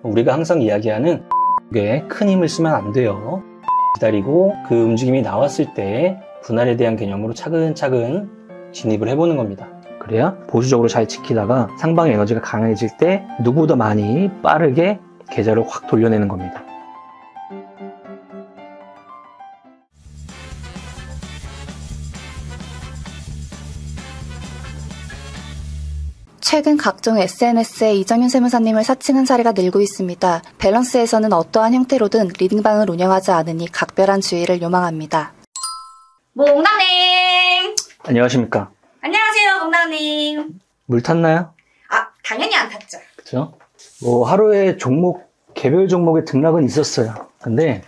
우리가 항상 이야기하는 게 큰 힘을 쓰면 안 돼요. 기다리고 그 움직임이 나왔을 때 분할에 대한 개념으로 차근차근 진입을 해보는 겁니다. 그래야 보수적으로 잘 지키다가 상방의 에너지가 강해질 때 누구보다 많이 빠르게 계좌를 확 돌려내는 겁니다. 최근 각종 SNS에 이정윤 세무사님을 사칭한 사례가 늘고 있습니다. 밸런스에서는 어떠한 형태로든 리딩방을 운영하지 않으니 각별한 주의를 요망합니다. 몽나님! 안녕하십니까? 안녕하세요, 몽나님. 물 탔나요? 당연히 안 탔죠. 그쵸? 하루에 개별 종목의 등락은 있었어요. 근데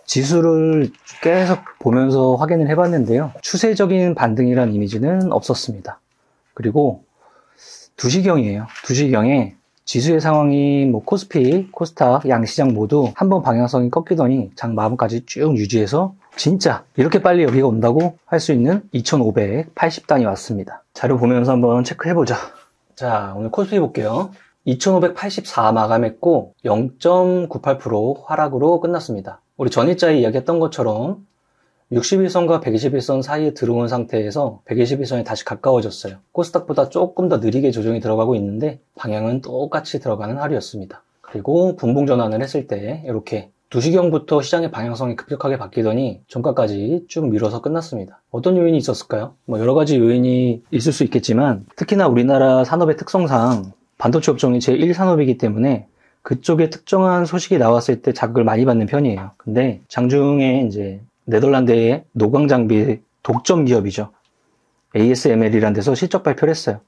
지수를 계속 보면서 확인을 해봤는데요. 추세적인 반등이란 이미지는 없었습니다. 그리고 2시경이에요. 2시경에 지수의 상황이 코스피, 코스닥, 양시장 모두 한번 방향성이 꺾이더니 장 마감까지 쭉 유지해서 진짜 이렇게 빨리 여기가 온다고 할 수 있는 2580단이 왔습니다. 자료 보면서 한번 체크해보자. 자, 오늘 코스피 볼게요. 2584 마감했고 0.98% 하락으로 끝났습니다. 우리 전일자에 이야기했던 것처럼 61선과 121선 사이에 들어온 상태에서 121선에 다시 가까워졌어요. 코스닥보다 조금 더 느리게 조정이 들어가고 있는데 방향은 똑같이 들어가는 하루였습니다. 그리고 분봉 전환을 했을 때 이렇게 2시경부터 시장의 방향성이 급격하게 바뀌더니 종가까지 쭉 밀어서 끝났습니다. 어떤 요인이 있었을까요? 여러 가지 요인이 있을 수 있겠지만 특히나 우리나라 산업의 특성상 반도체 업종이 제1산업이기 때문에 그쪽에 특정한 소식이 나왔을 때 자극을 많이 받는 편이에요. 근데 장중에 이제 네덜란드의 노광 장비 독점 기업이죠. ASML이라는 데서 실적 발표를 했어요.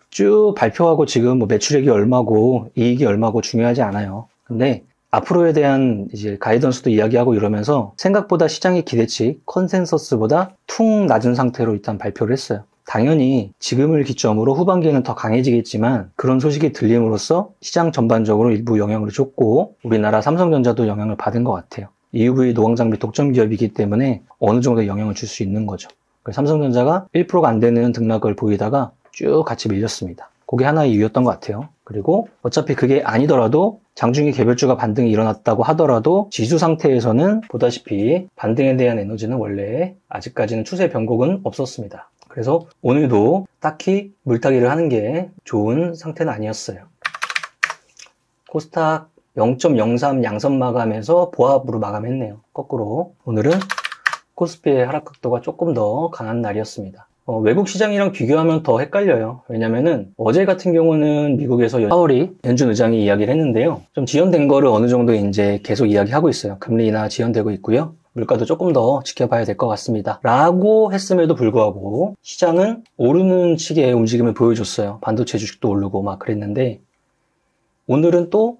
쭉 발표하고 지금 매출액이 얼마고 이익이 얼마고 중요하지 않아요. 근데 앞으로에 대한 이제 가이던스도 이야기하고 이러면서 생각보다 시장의 기대치, 컨센서스보다 퉁 낮은 상태로 일단 발표를 했어요. 당연히 지금을 기점으로 후반기에는 더 강해지겠지만 그런 소식이 들림으로써 시장 전반적으로 일부 영향을 줬고 우리나라 삼성전자도 영향을 받은 것 같아요. EUV 노광장비 독점 기업이기 때문에 어느 정도 영향을 줄 수 있는 거죠. 그래서 삼성전자가 1%가 안 되는 등락을 보이다가 쭉 같이 밀렸습니다. 그게 하나의 이유였던 것 같아요. 그리고 어차피 그게 아니더라도 장중에 개별주가 반등이 일어났다고 하더라도 지수 상태에서는 보다시피 반등에 대한 에너지는 원래 아직까지는 추세 변곡은 없었습니다. 그래서 오늘도 딱히 물타기를 하는 게 좋은 상태는 아니었어요. 코스닥 0.03 양선 마감에서 보합으로 마감했네요. 거꾸로. 오늘은 코스피의 하락 각도가 조금 더 강한 날이었습니다. 외국 시장이랑 비교하면 더 헷갈려요. 왜냐면은 어제 같은 경우는 미국에서 파월이 연준 의장이 이야기를 했는데요. 좀 지연된 거를 어느 정도 이제 계속 이야기하고 있어요. 금리 인하 지연되고 있고요. 물가도 조금 더 지켜봐야 될 것 같습니다. 라고 했음에도 불구하고 시장은 오르는 식의 움직임을 보여줬어요. 반도체 주식도 오르고 막 그랬는데 오늘은 또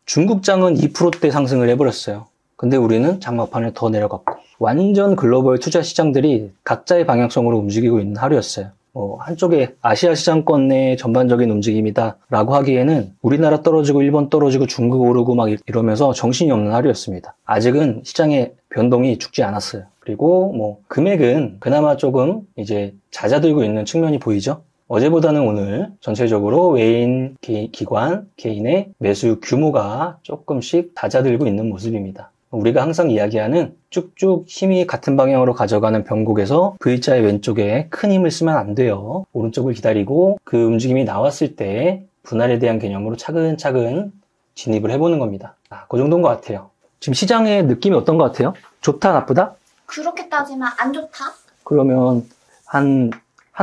중국장은 2%대 상승을 해버렸어요. 근데 우리는 장막판에 더 내려갔고 완전 글로벌 투자 시장들이 각자의 방향성으로 움직이고 있는 하루였어요. 한쪽에 아시아 시장권 내 전반적인 움직임이다 라고 하기에는 우리나라 떨어지고 일본 떨어지고 중국 오르고 막 이러면서 정신이 없는 하루였습니다. 아직은 시장의 변동이 죽지 않았어요. 그리고 금액은 그나마 조금 이제 잦아들고 있는 측면이 보이죠. 어제보다는 오늘 전체적으로 외인 기관, 개인의 매수 규모가 조금씩 잦아들고 있는 모습입니다. 우리가 항상 이야기하는 쭉쭉 힘이 같은 방향으로 가져가는 변곡에서 V자의 왼쪽에 큰 힘을 쓰면 안 돼요. 오른쪽을 기다리고 그 움직임이 나왔을 때 분할에 대한 개념으로 차근차근 진입을 해보는 겁니다. 그 정도인 것 같아요. 지금 시장의 느낌이 어떤 것 같아요? 좋다, 나쁘다? 그렇게 따지면 안 좋다? 그러면 한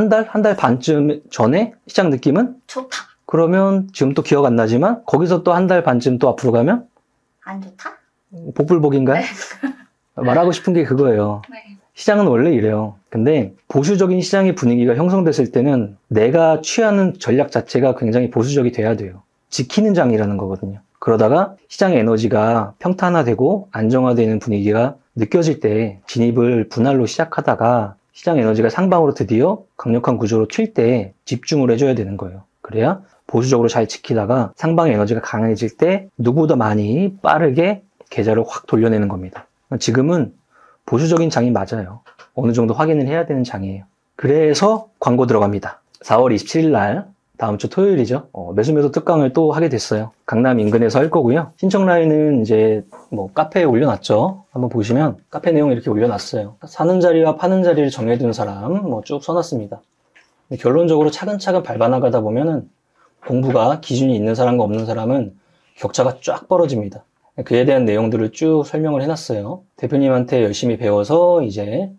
달 반쯤 전에 시장 느낌은? 좋다. 그러면 지금 또 기억 안 나지만 거기서 또 한 달 반쯤 또 앞으로 가면? 안 좋다? 복불복인가요? 네. 말하고 싶은 게 그거예요. 네. 시장은 원래 이래요. 근데 보수적인 시장의 분위기가 형성됐을 때는 내가 취하는 전략 자체가 굉장히 보수적이 돼야 돼요. 지키는 장이라는 거거든요. 그러다가 시장의 에너지가 평탄화되고 안정화되는 분위기가 느껴질 때 진입을 분할로 시작하다가 시장 에너지가 상방으로 드디어 강력한 구조로 튈 때 집중을 해줘야 되는 거예요. 그래야 보수적으로 잘 지키다가 상방의 에너지가 강해질 때 누구보다 많이 빠르게 계좌를 확 돌려내는 겁니다. 지금은 보수적인 장이 맞아요. 어느 정도 확인을 해야 되는 장이에요. 그래서 광고 들어갑니다. 4월 27일 날 다음 주 토요일이죠. 매수매도 특강을 또 하게 됐어요. 강남 인근에서 할 거고요. 신청 라인은 이제 뭐 카페에 올려놨죠. 한번 보시면 카페 내용 이렇게 올려놨어요. 사는 자리와 파는 자리를 정해둔 사람 뭐 쭉 써놨습니다. 결론적으로 차근차근 밟아나가다 보면은 공부가 기준이 있는 사람과 없는 사람은 격차가 쫙 벌어집니다. 그에 대한 내용들을 쭉 설명을 해놨어요. 대표님한테 열심히 배워서 이제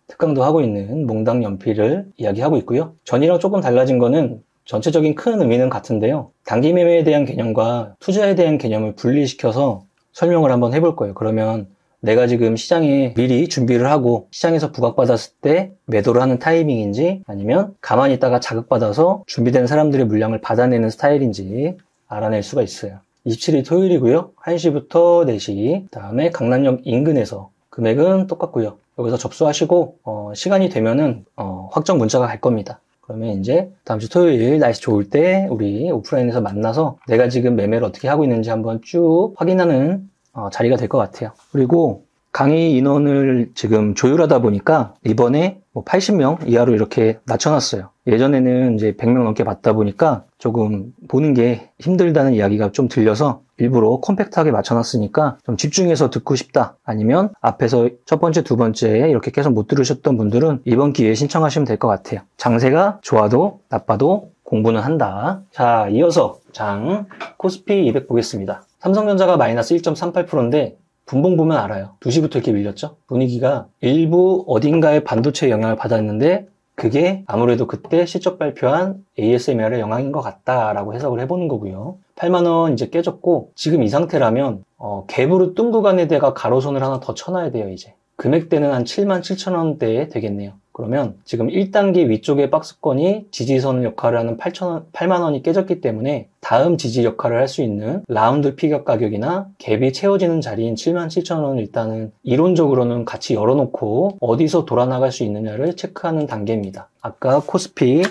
특강도 하고 있는 몽당 연필을 이야기하고 있고요. 전이랑 조금 달라진 거는 전체적인 큰 의미는 같은데요. 단기 매매에 대한 개념과 투자에 대한 개념을 분리시켜서 설명을 한번 해볼 거예요. 그러면 내가 지금 시장에 미리 준비를 하고 시장에서 부각받았을 때 매도를 하는 타이밍인지 아니면 가만히 있다가 자극받아서 준비된 사람들의 물량을 받아내는 스타일인지 알아낼 수가 있어요. 27일 토요일이고요. 1시부터 4시. 그다음에 강남역 인근에서 금액은 똑같고요. 여기서 접수하시고 시간이 되면은 확정 문자가 갈 겁니다. 그러면 이제 다음 주 토요일 날씨 좋을 때 우리 오프라인에서 만나서 내가 지금 매매를 어떻게 하고 있는지 한번 쭉 확인하는 자리가 될 것 같아요. 그리고 강의 인원을 지금 조율하다 보니까 이번에 뭐 80명 이하로 이렇게 낮춰놨어요. 예전에는 이제 100명 넘게 받다 보니까 조금 보는 게 힘들다는 이야기가 좀 들려서 일부러 컴팩트하게 맞춰놨으니까 좀 집중해서 듣고 싶다. 아니면 앞에서 첫 번째, 두 번째 이렇게 계속 못 들으셨던 분들은 이번 기회에 신청하시면 될 것 같아요. 장세가 좋아도 나빠도 공부는 한다. 자, 이어서 장 코스피 200 보겠습니다. 삼성전자가 마이너스 1.38%인데 분봉 보면 알아요. 2시부터 이렇게 밀렸죠. 분위기가 일부 어딘가에 반도체 영향을 받았는데 그게 아무래도 그때 실적 발표한 ASML의 영향인 것 같다라고 해석을 해보는 거고요. 8만원 이제 깨졌고 지금 이 상태라면 갭으로 뜬 구간에다가 가로선을 하나 더 쳐놔야 돼요. 이제 금액대는 한 77,000원대에 되겠네요. 그러면 지금 1단계 위쪽의 박스권이 지지선 역할을 하는 8만원이 깨졌기 때문에 다음 지지 역할을 할 수 있는 라운드 피격 가격이나 갭이 채워지는 자리인 77,000원을 일단은 이론적으로는 같이 열어놓고 어디서 돌아나갈 수 있느냐를 체크하는 단계입니다. 아까 코스피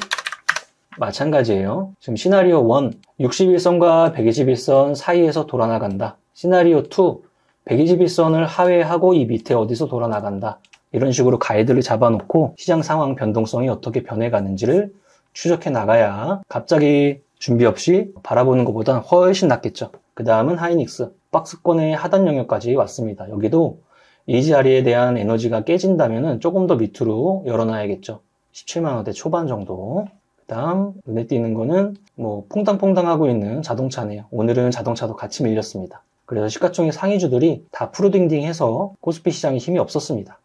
마찬가지예요. 지금 시나리오 1, 61선과 121선 사이에서 돌아나간다. 시나리오 2, 121선을 하회하고 이 밑에 어디서 돌아나간다. 이런 식으로 가이드를 잡아놓고 시장 상황 변동성이 어떻게 변해가는지를 추적해 나가야 갑자기 준비 없이 바라보는 것보다 훨씬 낫겠죠. 그 다음은 하이닉스. 박스권의 하단 영역까지 왔습니다. 여기도 이 자리에 대한 에너지가 깨진다면 조금 더 밑으로 열어놔야겠죠. 17만원대 초반 정도. 그 다음 눈에 띄는 거는 뭐 퐁당퐁당 하고 있는 자동차네요. 오늘은 자동차도 같이 밀렸습니다. 그래서 시가총액 상위주들이 다 프로딩딩해서 코스피 시장에 힘이 없었습니다.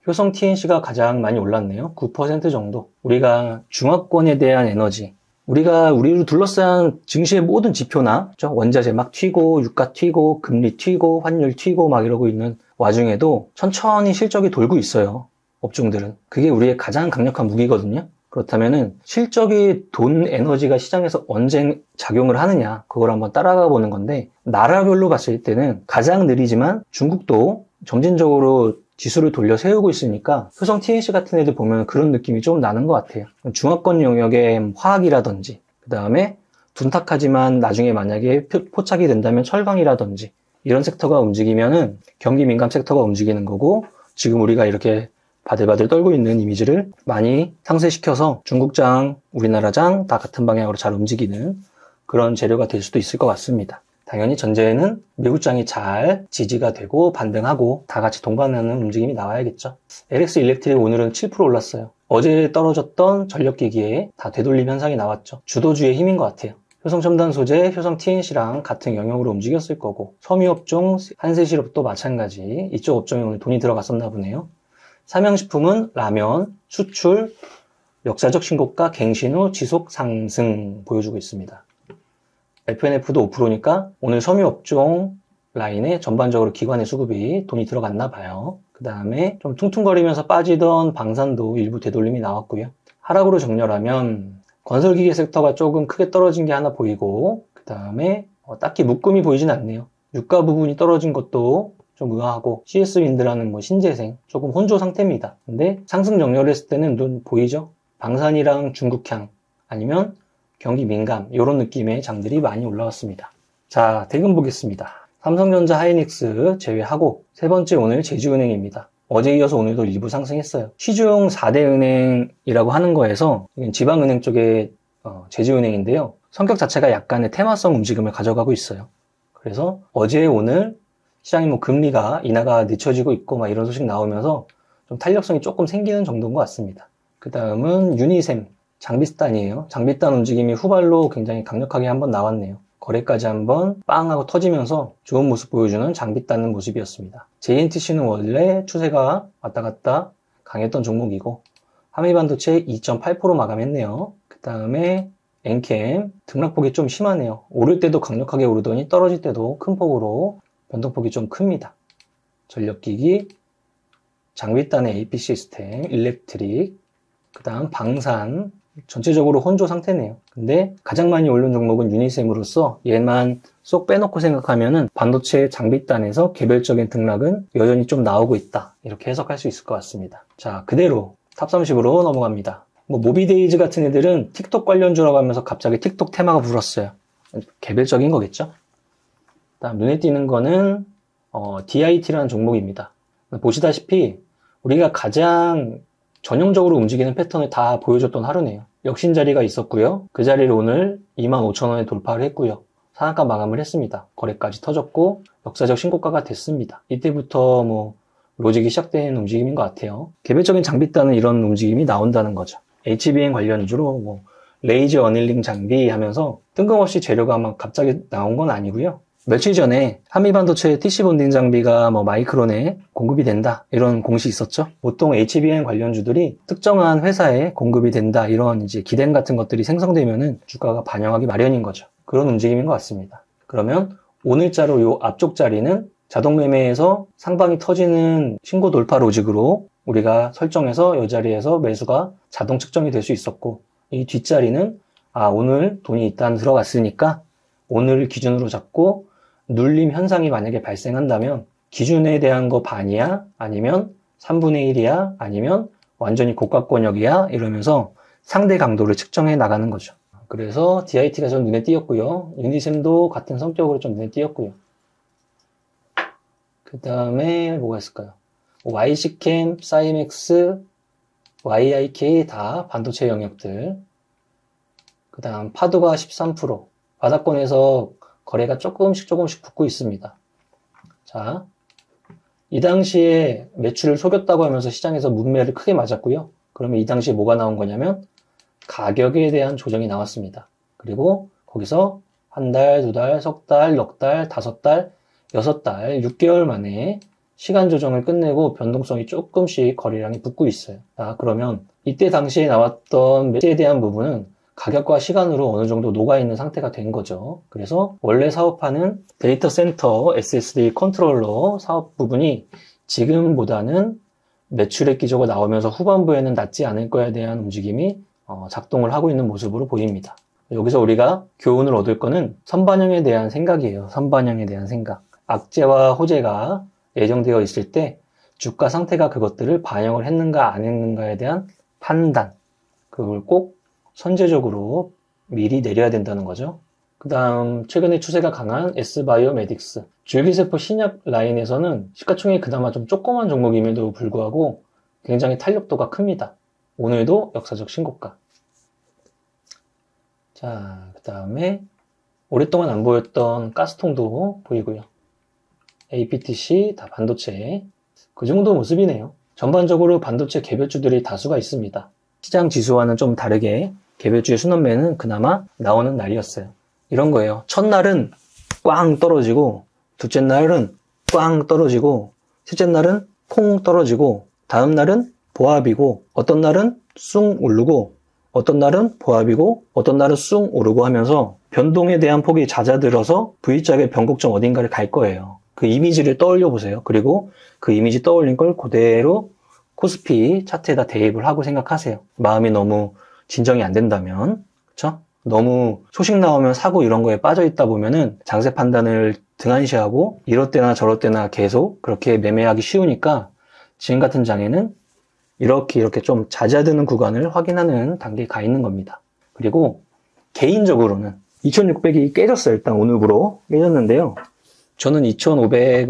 효성 TNC가 가장 많이 올랐네요. 9% 정도. 우리가 중화권에 대한 에너지, 우리를 둘러싼 증시의 모든 지표나 원자재 막 튀고 유가 튀고 금리 튀고 환율 튀고 막 이러고 있는 와중에도 천천히 실적이 돌고 있어요. 업종들은. 그게 우리의 가장 강력한 무기거든요. 그렇다면은 실적이 돈 에너지가 시장에서 언제 작용을 하느냐, 그걸 한번 따라가 보는 건데, 나라별로 봤을 때는 가장 느리지만 중국도 점진적으로 지수를 돌려 세우고 있으니까 효성 TNC 같은 애들 보면 그런 느낌이 좀 나는 것 같아요. 중화권 영역의 화학이라든지, 그 다음에 둔탁하지만 나중에 만약에 포착이 된다면 철강이라든지 이런 섹터가 움직이면은 경기 민감 섹터가 움직이는 거고, 지금 우리가 이렇게 바들바들 떨고 있는 이미지를 많이 상쇄시켜서 중국장, 우리나라장 다 같은 방향으로 잘 움직이는 그런 재료가 될 수도 있을 것 같습니다. 당연히 전제에는 미국장이 잘 지지가 되고 반등하고 다 같이 동반하는 움직임이 나와야겠죠. LX 일렉트릭 오늘은 7% 올랐어요. 어제 떨어졌던 전력기기에 다 되돌림 현상이 나왔죠. 주도주의 힘인 것 같아요. 효성첨단 소재, 효성 TNC랑 같은 영역으로 움직였을 거고, 섬유업종, 한세실업도 마찬가지. 이쪽 업종에 오늘 돈이 들어갔었나 보네요. 삼양식품은 라면, 수출, 역사적 신고가 갱신 후 지속 상승 보여주고 있습니다. FNF도 5%니까 오늘 섬유업종 라인에 전반적으로 기관의 수급이 돈이 들어갔나 봐요. 그 다음에 좀 퉁퉁거리면서 빠지던 방산도 일부 되돌림이 나왔고요. 하락으로 정렬하면 건설기계 섹터가 조금 크게 떨어진 게 하나 보이고, 그 다음에 딱히 묶음이 보이진 않네요. 유가 부분이 떨어진 것도 좀 의아하고, CS윈드라는 신재생 조금 혼조 상태입니다. 근데 상승 정렬했을 때는 눈 보이죠? 방산이랑 중국향 아니면 경기 민감 이런 느낌의 장들이 많이 올라왔습니다. 자, 대금 보겠습니다. 삼성전자, 하이닉스 제외하고 세 번째 오늘 제주은행입니다. 어제 이어서 오늘도 일부 상승했어요. 시중 4대 은행이라고 하는 거에서 지방은행 쪽에 제주은행인데요. 성격 자체가 약간의 테마성 움직임을 가져가고 있어요. 그래서 어제 오늘 시장이 뭐 금리가 인하가 늦춰지고 있고 막 이런 소식 나오면서 좀 탄력성이 조금 생기는 정도인 것 같습니다. 그 다음은 유니셈, 장비스탄이에요. 장비스탄 움직임이 후발로 굉장히 강력하게 한번 나왔네요. 거래까지 한번 빵 하고 터지면서 좋은 모습 보여주는 장비스탄 모습이었습니다. JNTC는 원래 추세가 왔다 갔다 강했던 종목이고 한미반도체 2.8% 마감했네요. 그 다음에 엔캠 등락폭이 좀 심하네요. 오를 때도 강력하게 오르더니 떨어질 때도 큰 폭으로 변동폭이 좀 큽니다. 전력기기, 장비단의 AP 시스템, 일렉트릭, 그 다음 방산, 전체적으로 혼조 상태네요. 근데 가장 많이 오른 종목은 유니셈으로서 얘만 쏙 빼놓고 생각하면은 반도체 장비단에서 개별적인 등락은 여전히 좀 나오고 있다. 이렇게 해석할 수 있을 것 같습니다. 자, 그대로 탑 30으로 넘어갑니다. 뭐 모비데이즈 같은 애들은 틱톡 관련주라고 하면서 갑자기 틱톡 테마가 불었어요. 개별적인 거겠죠? 다음 눈에 띄는 거는 DIT라는 종목입니다. 보시다시피 우리가 가장 전형적으로 움직이는 패턴을 다 보여줬던 하루네요. 역신자리가 있었고요. 그 자리를 오늘 25,000원에 돌파를 했고요. 상한가 마감을 했습니다. 거래까지 터졌고 역사적 신고가가 됐습니다. 이때부터 뭐 로직이 시작된 움직임인 것 같아요. 개별적인 장비단은 이런 움직임이 나온다는 거죠. HBM 관련주로 뭐 레이저 어닐링 장비 하면서 뜬금없이 재료가 막 갑자기 나온 건 아니고요. 며칠 전에 한미반도체 TC 본딩 장비가 뭐 마이크론에 공급이 된다 이런 공시 있었죠. 보통 HBM 관련주들이 특정한 회사에 공급이 된다 이런 이제 기대 같은 것들이 생성되면은 주가가 반영하기 마련인 거죠. 그런 움직임인 것 같습니다. 그러면 오늘자로 요 앞쪽 자리는 자동 매매에서 상방이 터지는 신고 돌파 로직으로 우리가 설정해서 이 자리에서 매수가 자동 측정이 될 수 있었고, 이 뒷자리는 오늘 돈이 일단 들어갔으니까 오늘 기준으로 잡고 눌림 현상이 만약에 발생한다면 기준에 대한 거 반이야? 아니면 3분의 1이야? 아니면 완전히 고가권역이야? 이러면서 상대 강도를 측정해 나가는 거죠. 그래서 DIT가 좀 눈에 띄었고요. 유니셈도 같은 성격으로 좀 눈에 띄었고요. 그 다음에 뭐가 있을까요? YC캠, 사이맥스, YIK 다 반도체 영역들. 그 다음 파도가 13%. 바닥권에서 거래가 조금씩 붙고 있습니다. 자, 이 당시에 매출을 속였다고 하면서 시장에서 문매를 크게 맞았고요. 그러면 이 당시에 뭐가 나온 거냐면 가격에 대한 조정이 나왔습니다. 그리고 거기서 한 달, 두 달, 석 달, 넉 달, 다섯 달, 6달, 6개월 만에 시간 조정을 끝내고 변동성이 조금씩 거래량이 붙고 있어요. 자, 그러면 이때 당시에 나왔던 매체에 대한 부분은 가격과 시간으로 어느 정도 녹아있는 상태가 된 거죠. 그래서 원래 사업하는 데이터 센터 SSD 컨트롤러 사업 부분이 지금보다는 매출액 기조가 나오면서 후반부에는 낮지 않을 거에 대한 움직임이 작동을 하고 있는 모습으로 보입니다. 여기서 우리가 교훈을 얻을 거는 선반영에 대한 생각이에요. 선반영에 대한 생각. 악재와 호재가 예정되어 있을 때 주가 상태가 그것들을 반영을 했는가 안 했는가에 대한 판단, 그걸 꼭 선제적으로 미리 내려야 된다는 거죠. 그 다음 최근에 추세가 강한 S바이오메딕스, 줄기세포 신약 라인에서는 시가총액이 그나마 좀 조그만 종목임에도 불구하고 굉장히 탄력도가 큽니다. 오늘도 역사적 신고가. 자, 그 다음에 오랫동안 안 보였던 가스통도 보이고요. APTC 다 반도체, 그 정도 모습이네요. 전반적으로 반도체 개별주들이 다수가 있습니다. 시장 지수와는 좀 다르게 개별주의 순환매는 그나마 나오는 날이었어요. 이런 거예요. 첫날은 꽝 떨어지고, 둘째 날은 꽝 떨어지고, 셋째 날은 콩 떨어지고, 다음 날은 보합이고, 어떤 날은 숭 오르고, 어떤 날은 보합이고, 어떤 날은 숭 오르고 하면서 변동에 대한 폭이 잦아들어서 V자의 변곡점 어딘가를 갈 거예요. 그 이미지를 떠올려 보세요. 그리고 그 이미지 떠올린 걸 그대로 코스피 차트에다 대입을 하고 생각하세요. 마음이 너무 진정이 안 된다면, 그쵸? 너무 소식 나오면 사고 이런 거에 빠져 있다 보면은 장세 판단을 등한시하고 이럴 때나 저럴 때나 계속 그렇게 매매하기 쉬우니까 지금 같은 장에는 이렇게 좀 잦아드는 구간을 확인하는 단계에 가 있는 겁니다. 그리고 개인적으로는 2600이 깨졌어요. 일단 오늘부로 깨졌는데요. 저는 2500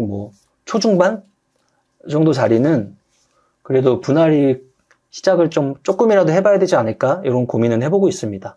초중반 정도 자리는 그래도 분할이 시작을 조금이라도 해봐야 되지 않을까 이런 고민은 해보고 있습니다.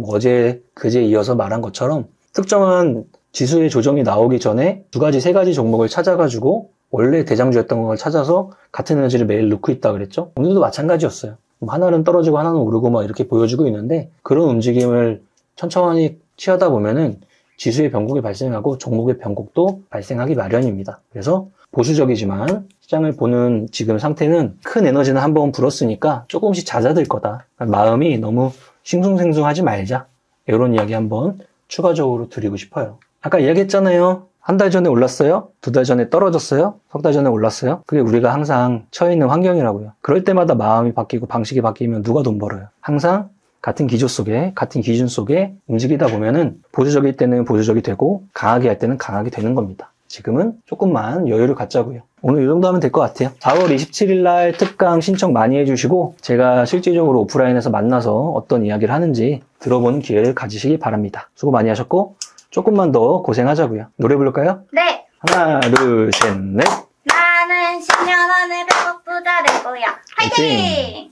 뭐 어제 그제 이어서 말한 것처럼 특정한 지수의 조정이 나오기 전에 2가지 3가지 종목을 찾아가지고 원래 대장주였던 걸 찾아서 같은 에너지를 매일 넣고 있다 그랬죠. 오늘도 마찬가지였어요. 하나는 떨어지고 하나는 오르고 막 이렇게 보여주고 있는데 그런 움직임을 천천히 취하다 보면은 지수의 변곡이 발생하고 종목의 변곡도 발생하기 마련입니다. 그래서 보수적이지만 시장을 보는 지금 상태는 큰 에너지는 한번 불었으니까 조금씩 잦아들 거다. 마음이 너무 싱숭생숭하지 말자. 이런 이야기 한번 추가적으로 드리고 싶어요. 아까 이야기했잖아요. 한 달 전에 올랐어요? 2달 전에 떨어졌어요? 3달 전에 올랐어요? 그게 우리가 항상 처해 있는 환경이라고요. 그럴 때마다 마음이 바뀌고 방식이 바뀌면 누가 돈 벌어요? 항상 같은 기조 속에, 같은 기준 속에 움직이다 보면은 보수적일 때는 보수적이 되고 강하게 할 때는 강하게 되는 겁니다. 지금은 조금만 여유를 갖자고요. 오늘 이 정도 하면 될 것 같아요. 4월 27일 날 특강 신청 많이 해주시고 제가 실질적으로 오프라인에서 만나서 어떤 이야기를 하는지 들어보는 기회를 가지시기 바랍니다. 수고 많이 하셨고 조금만 더 고생하자고요. 노래 부를까요? 네. 하나, 둘, 셋, 넷. 나는 10년 안에 100억 부자 될 거야. 화이팅!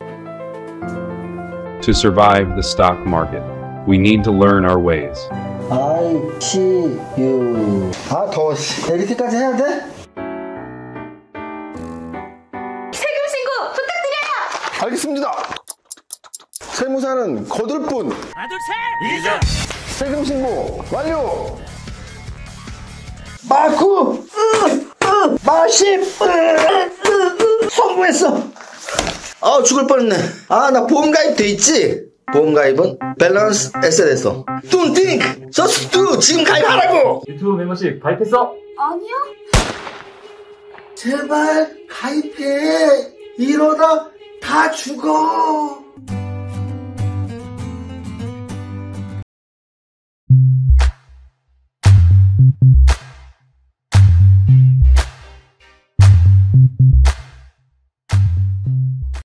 To survive the stock market, we need to learn our ways. I see you. 아, 더워. 이렇게까지 해야 돼? 세금 신고 부탁드려요. 알겠습니다. 세무사는 거둘 뿐. 세금 신고 완료. 마구 마십 성공했어. 아, 죽을 뻔했네. 아, 나 보험 가입 돼 있지? 보험 가입은 밸런스 에셋에서. Don't think, just do. 지금 가입하라고. 유튜브 멤버십 가입했어? 아니요. 제발 가입해. 이러다 다 죽어.